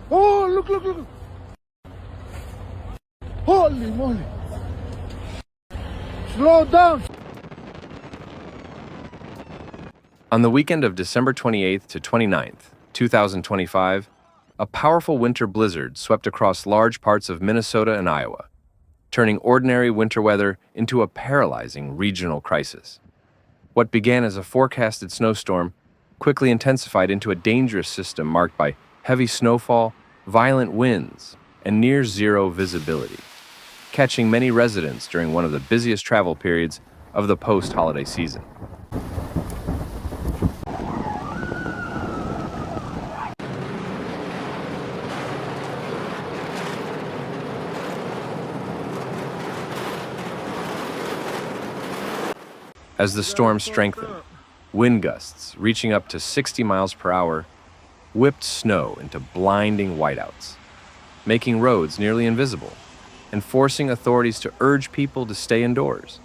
Oh, look, look, look. Holy moly. Slow down. On the weekend of December 28th to 29th, 2025, a powerful winter blizzard swept across large parts of Minnesota and Iowa, turning ordinary winter weather into a paralyzing regional crisis. What began as a forecasted snowstorm quickly intensified into a dangerous system marked by heavy snowfall, violent winds, and near-zero visibility, catching many residents during one of the busiest travel periods of the post-holiday season. As the storm strengthened, wind gusts reaching up to 60 miles per hour whipped snow into blinding whiteouts, making roads nearly invisible and forcing authorities to urge people to stay indoors.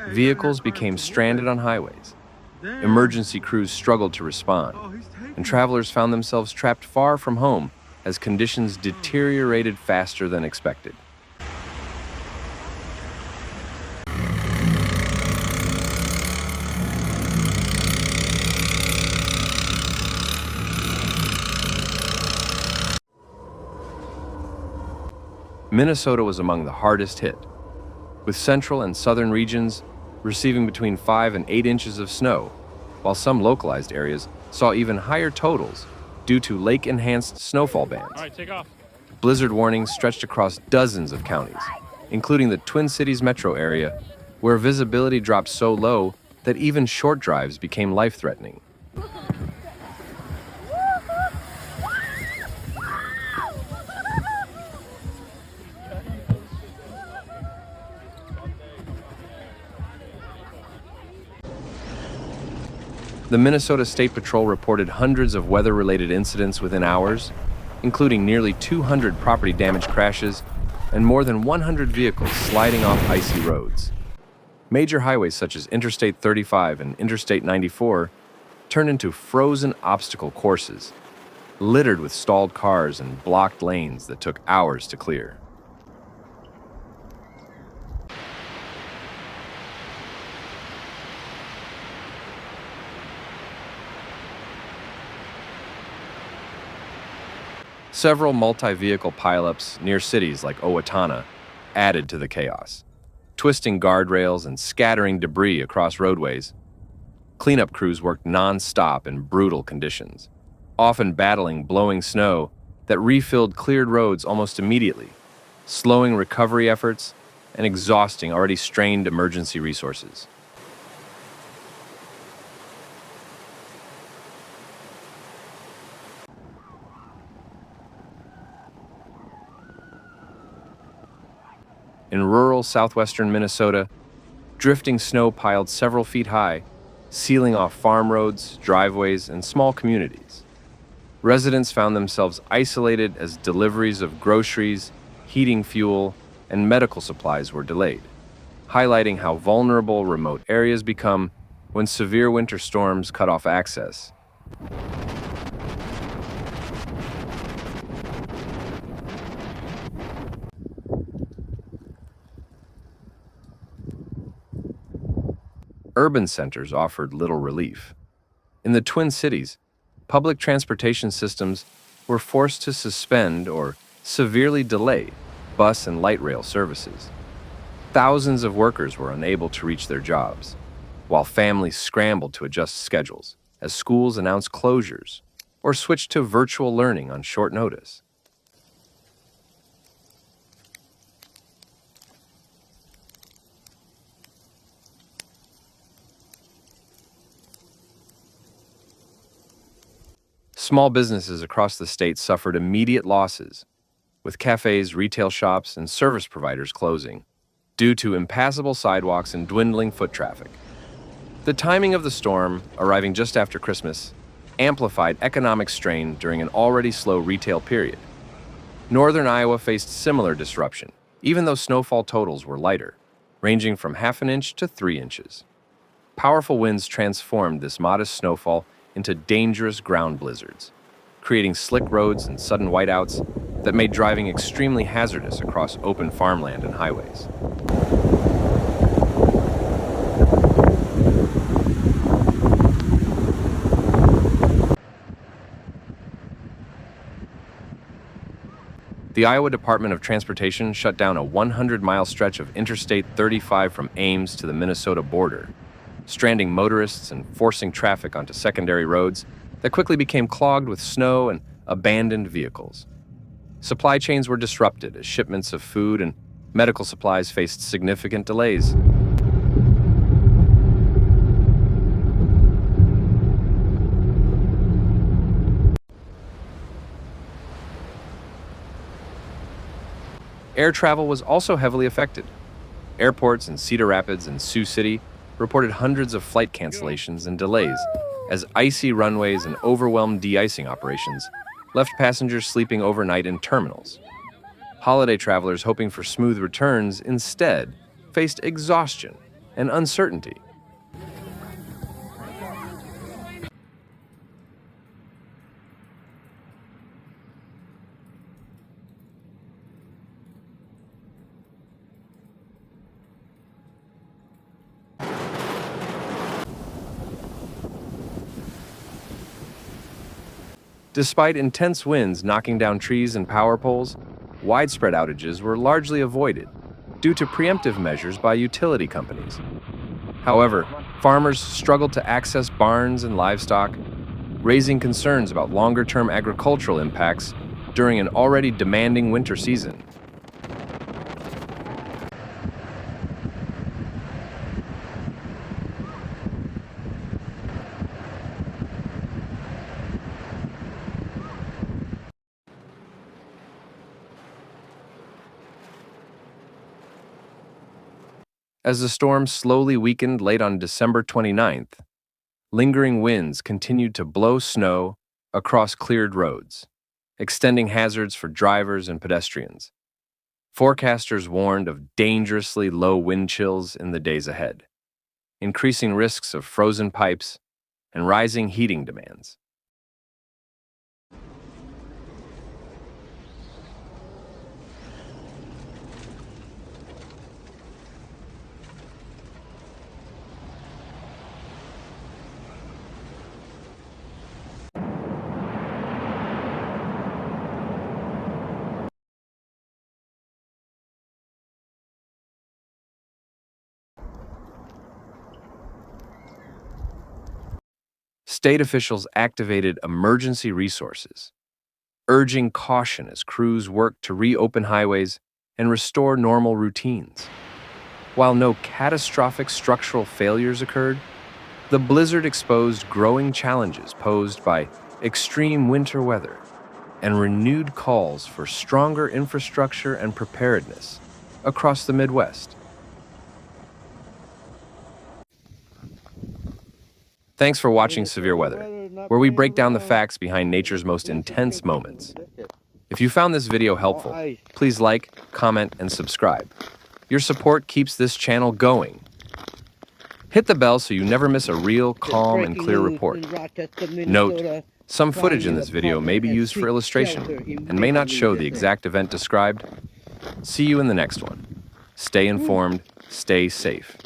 Vehicles became stranded on highways. Emergency crews struggled to respond, and travelers found themselves trapped far from home as conditions deteriorated faster than expected. Minnesota was among the hardest hit, with central and southern regions receiving between 5 and 8 inches of snow, while some localized areas saw even higher totals due to lake-enhanced snowfall bands. All right, take off. Blizzard warnings stretched across dozens of counties, including the Twin Cities metro area, where visibility dropped so low that even short drives became life-threatening. The Minnesota State Patrol reported hundreds of weather-related incidents within hours, including nearly 200 property damage crashes and more than 100 vehicles sliding off icy roads. Major highways such as Interstate 35 and Interstate 94 turned into frozen obstacle courses, littered with stalled cars and blocked lanes that took hours to clear. Several multi-vehicle pileups near cities like Owatonna added to the chaos, twisting guardrails and scattering debris across roadways. Cleanup crews worked non-stop in brutal conditions, often battling blowing snow that refilled cleared roads almost immediately, slowing recovery efforts and exhausting already strained emergency resources. In rural southwestern Minnesota, drifting snow piled several feet high, sealing off farm roads, driveways, and small communities. Residents found themselves isolated as deliveries of groceries, heating fuel, and medical supplies were delayed, highlighting how vulnerable remote areas become when severe winter storms cut off access. Urban centers offered little relief. In the Twin Cities, public transportation systems were forced to suspend or severely delay bus and light rail services. Thousands of workers were unable to reach their jobs, while families scrambled to adjust schedules as schools announced closures or switched to virtual learning on short notice. Small businesses across the state suffered immediate losses, with cafes, retail shops, and service providers closing due to impassable sidewalks and dwindling foot traffic. The timing of the storm, arriving just after Christmas, amplified economic strain during an already slow retail period. Northern Iowa faced similar disruption, even though snowfall totals were lighter, ranging from half an inch to 3 inches. Powerful winds transformed this modest snowfall into dangerous ground blizzards, creating slick roads and sudden whiteouts that made driving extremely hazardous across open farmland and highways. The Iowa Department of Transportation shut down a 100-mile stretch of Interstate 35 from Ames to the Minnesota border, stranding motorists and forcing traffic onto secondary roads that quickly became clogged with snow and abandoned vehicles. Supply chains were disrupted as shipments of food and medical supplies faced significant delays. Air travel was also heavily affected. Airports in Cedar Rapids and Sioux City reported hundreds of flight cancellations and delays as icy runways and overwhelmed de-icing operations left passengers sleeping overnight in terminals. Holiday travelers hoping for smooth returns instead faced exhaustion and uncertainty. Despite intense winds knocking down trees and power poles, widespread outages were largely avoided due to preemptive measures by utility companies. However, farmers struggled to access barns and livestock, raising concerns about longer-term agricultural impacts during an already demanding winter season. As the storm slowly weakened late on December 29th, lingering winds continued to blow snow across cleared roads, extending hazards for drivers and pedestrians. Forecasters warned of dangerously low wind chills in the days ahead, increasing risks of frozen pipes and rising heating demands. State officials activated emergency resources, urging caution as crews worked to reopen highways and restore normal routines. While no catastrophic structural failures occurred, the blizzard exposed growing challenges posed by extreme winter weather and renewed calls for stronger infrastructure and preparedness across the Midwest. Thanks for watching Severe Weather, where we break down the facts behind nature's most intense moments. If you found this video helpful, please like, comment, and subscribe. Your support keeps this channel going. Hit the bell so you never miss a real, calm, and clear report. Note, some footage in this video may be used for illustration and may not show the exact event described. See you in the next one. Stay informed, stay safe.